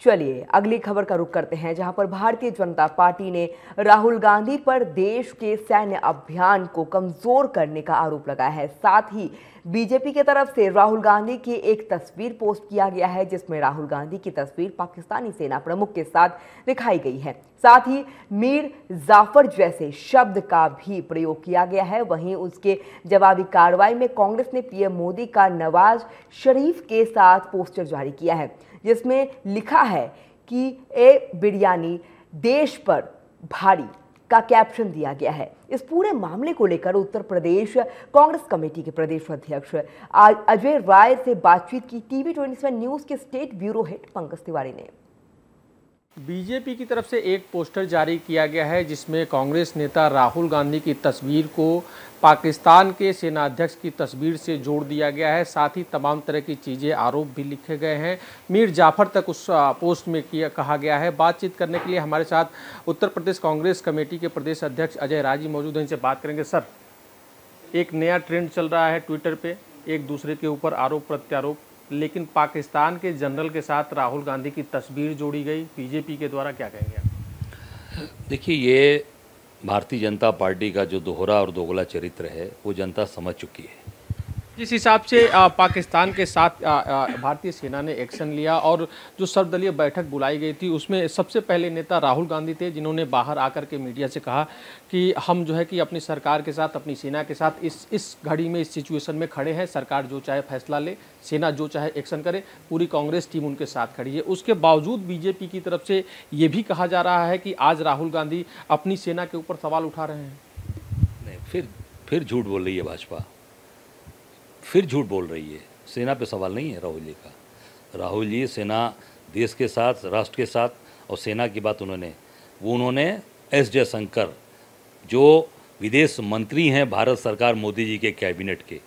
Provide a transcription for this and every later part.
चलिए अगली खबर का रुख करते हैं, जहां पर भारतीय जनता पार्टी ने राहुल गांधी पर देश के सैन्य अभियान को कमजोर करने का आरोप लगाया है। साथ ही बीजेपी की तरफ से राहुल गांधी की एक तस्वीर पोस्ट किया गया है, जिसमें राहुल गांधी की तस्वीर पाकिस्तानी सेना प्रमुख के साथ दिखाई गई है। साथ ही मीर जाफर जैसे शब्द का भी प्रयोग किया गया है। वहीं उसके जवाबी कार्रवाई में कांग्रेस ने पीएम मोदी का नवाज शरीफ के साथ पोस्टर जारी किया है, जिसमें लिखा है कि ए बिरयानी देश पर भारी का कैप्शन दिया गया है। इस पूरे मामले को लेकर उत्तर प्रदेश कांग्रेस कमेटी के प्रदेश अध्यक्ष अजय राय से बातचीत की टीवी 27 न्यूज के state bureau head Pankaj Tiwari ने। बीजेपी की तरफ से एक पोस्टर जारी किया गया है, जिसमें कांग्रेस नेता राहुल गांधी की तस्वीर को पाकिस्तान के सेनाध्यक्ष की तस्वीर से जोड़ दिया गया है। साथ ही तमाम तरह की चीज़ें, आरोप भी लिखे गए हैं। मीर जाफर तक उस पोस्ट में कहा गया है। बातचीत करने के लिए हमारे साथ उत्तर प्रदेश कांग्रेस कमेटी के प्रदेश अध्यक्ष अजय राय जी मौजूद हैं। इनसे बात करेंगे। सर, एक नया ट्रेंड चल रहा है ट्विटर पे, एक दूसरे के ऊपर आरोप प्रत्यारोप, लेकिन पाकिस्तान के जनरल के साथ राहुल गांधी की तस्वीर जोड़ी गई बीजेपी के द्वारा, क्या कहेंगे आप? देखिए, ये भारतीय जनता पार्टी का जो दोहरा और दोगला चरित्र है वो जनता समझ चुकी है। जिस हिसाब से पाकिस्तान के साथ भारतीय सेना ने एक्शन लिया और जो सर्वदलीय बैठक बुलाई गई थी, उसमें सबसे पहले नेता राहुल गांधी थे, जिन्होंने बाहर आकर के मीडिया से कहा कि हम जो है कि अपनी सरकार के साथ, अपनी सेना के साथ इस घड़ी में, इस सिचुएशन में खड़े हैं। सरकार जो चाहे फैसला ले, सेना जो चाहे एक्शन करे, पूरी कांग्रेस टीम उनके साथ खड़ी है। उसके बावजूद बीजेपी की तरफ से ये भी कहा जा रहा है कि आज राहुल गांधी अपनी सेना के ऊपर सवाल उठा रहे हैं। नहीं, फिर झूठ बोल रही है भाजपा, फिर झूठ बोल रही है। सेना पे सवाल नहीं है राहुल जी का। राहुल जी सेना, देश के साथ, राष्ट्र के साथ, और सेना की बात उन्होंने एस जयशंकर जो विदेश मंत्री हैं भारत सरकार मोदी जी के कैबिनेट के,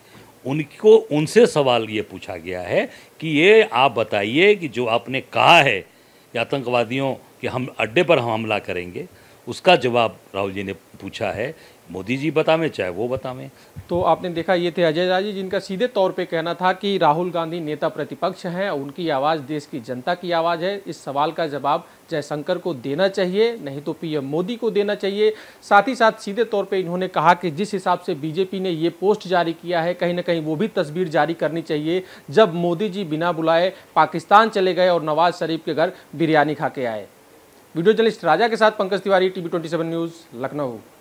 उनसे सवाल ये पूछा गया है कि ये आप बताइए कि जो आपने कहा है कि आतंकवादियों के हम अड्डे पर हम हमला करेंगे, उसका जवाब राहुल जी ने पूछा है। मोदी जी बतावें चाहे वो बतावें। तो आपने देखा, ये थे अजय राय जी, जिनका सीधे तौर पे कहना था कि राहुल गांधी नेता प्रतिपक्ष हैं, उनकी आवाज़ देश की जनता की आवाज़ है। इस सवाल का जवाब जयशंकर को देना चाहिए, नहीं तो पीएम मोदी को देना चाहिए। साथ ही साथ सीधे तौर पे इन्होंने कहा कि जिस हिसाब से बीजेपी ने ये पोस्ट जारी किया है, कहीं ना कहीं वो भी तस्वीर जारी करनी चाहिए, जब मोदी जी बिना बुलाए पाकिस्तान चले गए और नवाज शरीफ के घर बिरयानी खा के आए। वीडियो जर्नलिस्ट राजा के साथ पंकज तिवारी, टीवी 27 न्यूज़, लखनऊ।